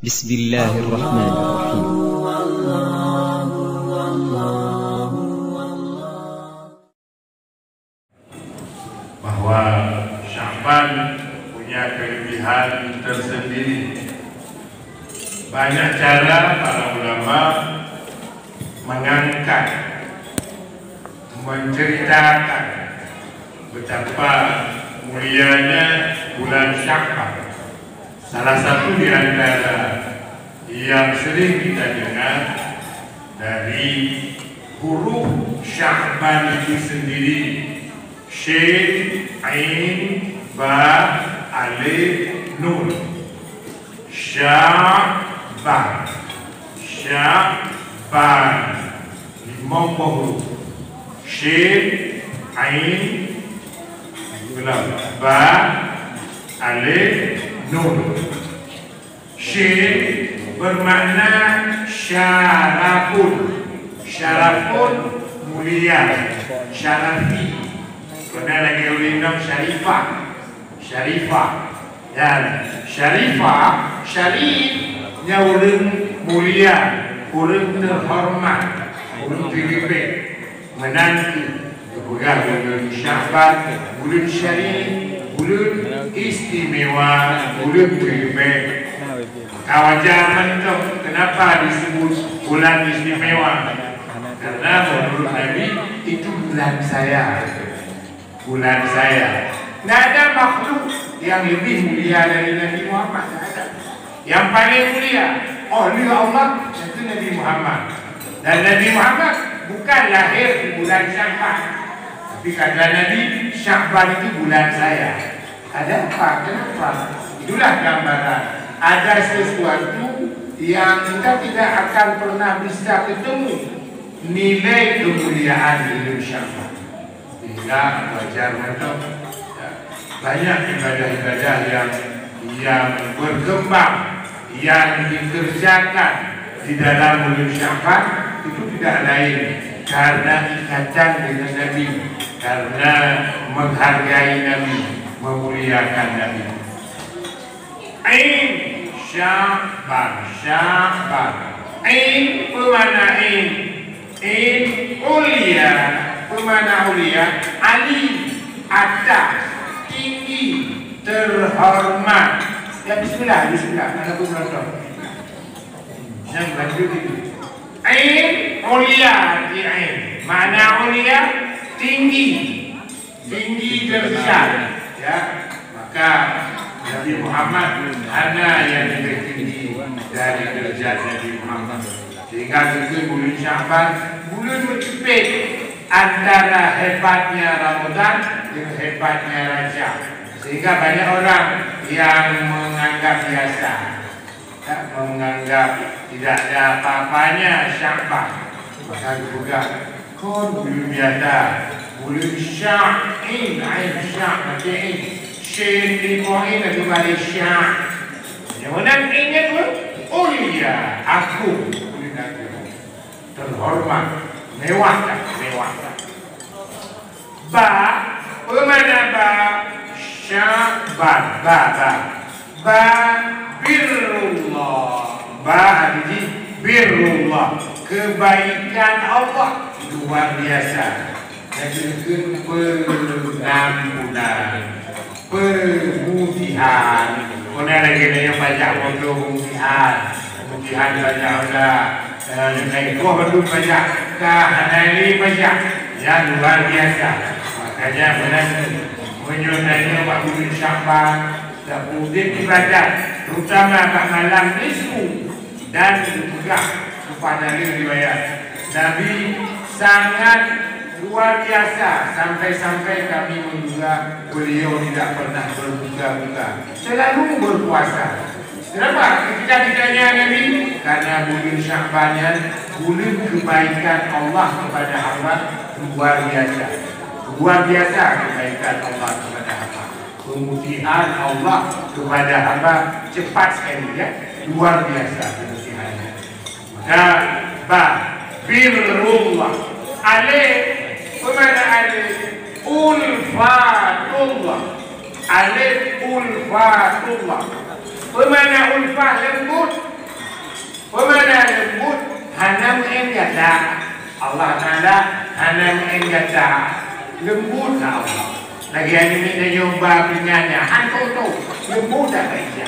Bismillahirrahmanirrahim. Bahwa Sya'ban punya kelebihan tersendiri. Banyak cara para ulama mengangkat, menceritakan betapa mulianya bulan Sya'ban. Salah satu di antara yang sering kita dengar dari huruf Sya'ban itu sendiri, Shin, Ain, Ba, Alif, Nun. Sya'ban, Sya'ban, 5 huruf. Shin, Ain, Ba, Alif, Nun. Shin bermakna syarafun. Syarafun mulia, syarafi. Kena lagi ulindang syarifah. Syarifah. Dan syarifah, syarifnya orang mulia, orang terhormat, orang terlebih, menanti. Bukan bulan Sya'ban, bulan syarif, bulan istimewa, bulan terlebih. Wajar mentok. Kenapa disebut bulan istimewa? Karena menurut Nabi itu bulan saya. Bulan saya. Tidak ada makhluk yang lebih mulia dari Nabi Muhammad. Tidak ada. Yang paling mulia oleh Allah itu Nabi Muhammad. Dan Nabi Muhammad bukan lahir di bulan Sya'ban. Tapi kata Nabi, Sya'ban itu bulan saya. Ada apa? Kenapa? Itulah gambaran. Ada sesuatu yang kita tidak akan pernah bisa ketemu nilai kemuliaan di bulan Sya'ban. Sehingga wajar mentok banyak ibadah-ibadah yang berkembang, yang dikerjakan di dalam bulan Sya'ban itu tidak lain karena ikatan dengan Nabi, karena menghargai Nabi, memuliakan Nabi. Ain, Sya'ban, Sya'ban. Ain, pemana Ain? Ain, ulia. Pemana ulia? Ali, atas, tinggi, terhormat. Ya bismillah, bismillah. Mana pun berdoa. Yang lanjut itu. Ain, ulia di Ain. Mana ulia? Tinggi, tinggi terbesar. Ya, maka Nabi Muhammad hanya yang lebih tinggi dari derajat Nabi Muhammad. Sehingga itu bulan Sya'ban, bulan bercepit antara hebatnya Ramadan dengan hebatnya Rajab. Sehingga banyak orang yang menganggap biasa, menganggap tidak ada apa-apanya Sya'ban. Maka juga kon bulan biasa, bulan Sya'in, Ain Sya'in. Shin di poin itu balik Sya'. Yang mana ingat pun ulia, aku terhormat, mewah. Ba, mana ba? Sya'ban, ba. Ba birrullah. Ba arti birrullah, kebaikan Allah luar biasa. Jadi pengampunan, pemutihan. Mana lagi yang baca bodoh pemutihan baca udah naik kuah belum baca kahani baca ya luar biasa. Makanya benar menyunainya waktu bulan Sya'ban dan mudik ibadat terutama pada malam nisfu dan juga kepada riwayat Nabi sangat luar biasa sampai kami menduga beliau tidak pernah berbuka-buka, selalu berpuasa. Kenapa? Ketika ditanya Nabi, karena bulan Sya'ban bulan kebaikan Allah kepada hamba luar biasa. Luar biasa kebaikan Allah kepada hamba. Pemutihan Allah kepada hamba cepat sekali ya, luar biasa pemutihannya. Maka ba birrullah alif. Bagaimana alif? Ulfatullah. Alif ulfatullah. Bagaimana ulfah lembut? kata Allah Ta'ala hana main kata lembut lah Allah. Lagi ada minta nyoba penyanyi hantu tu lembut dah baiknya.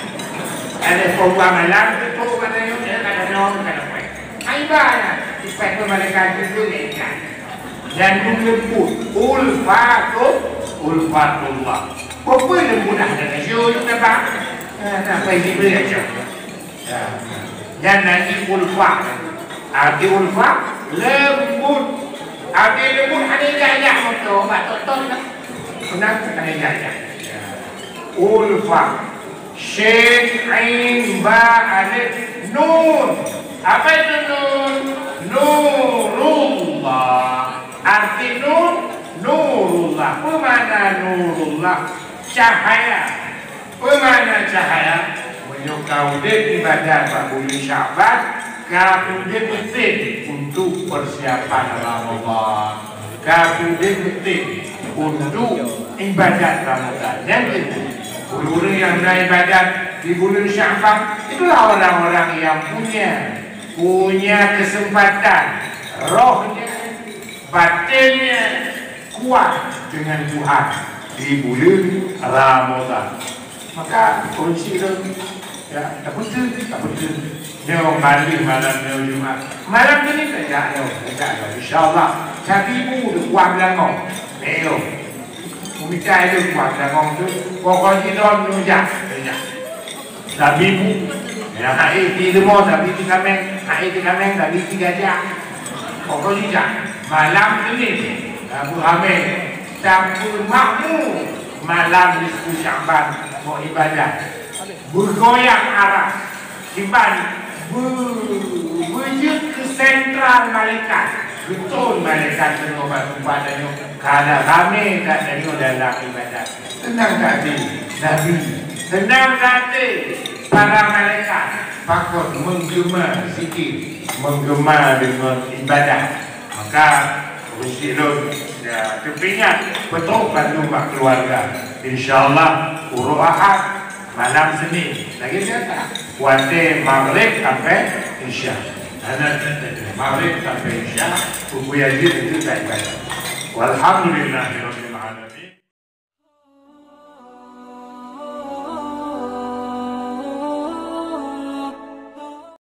Ada perubahan malam itu pada yang dia kata nyom kata apa? Aibah supaya mereka itu lekat dan lembut ulfatullah. Apa lembut dah dengan syurga nampak? Nampak ini beri aja. Dan nanti ulfat. Arti ulfat lembut. Arti lembut ada jajah motor, batok-tok tak. Kenapa ada jajah? Ulfat. Shin, Ain, Ba, Alif, Nun. Apa itu Nun? Nurullah. Arti Nun, Nurullah. Apa mana Nurullah? Cahaya. Apa mana cahaya? Menyokau dia ibadat Pak Bulan Syaban. Kau dia penting untuk persiapan Ramadan. Kau dia penting untuk ibadat Ramadan. Yang itu. Guru yang beribadat di bulan Syaban itulah orang-orang yang punya kesempatan rohnya, batinnya kuat dengan Tuhan di bulan Ramadan. Maka kunci itu ya tak betul. Dia mandi malam Jumat. Malam ini tidak ada. InsyaAllah. Tapi ibu kuat langong. Kita itu kuat langong tu. Pokoknya don nujak. Tapi ibu. Ya, hai di demo tapi di kameng, tapi di gajah. Pokoknya malam ini Abu Hamid campur makmur malam di Syaban mau ibadah. Bergoyang arah Iban wujud ke sentral malaikat. Betul malaikat mengobat padanya. Kalau kami tak ada dalam ibadah. Tenang hati Nabi. Tenang hati para malaikat. Pakut menggema zikir, menggema dengan ibadah. Maka Rustilun kepingat betul rumah keluarga. InsyaAllah urut Ahad malam Senin. Lagi kata kuate Maghrib sampai Isya. Maghrib sampai Isya. Buku yang itu tak ibadah. Walhamdulillah.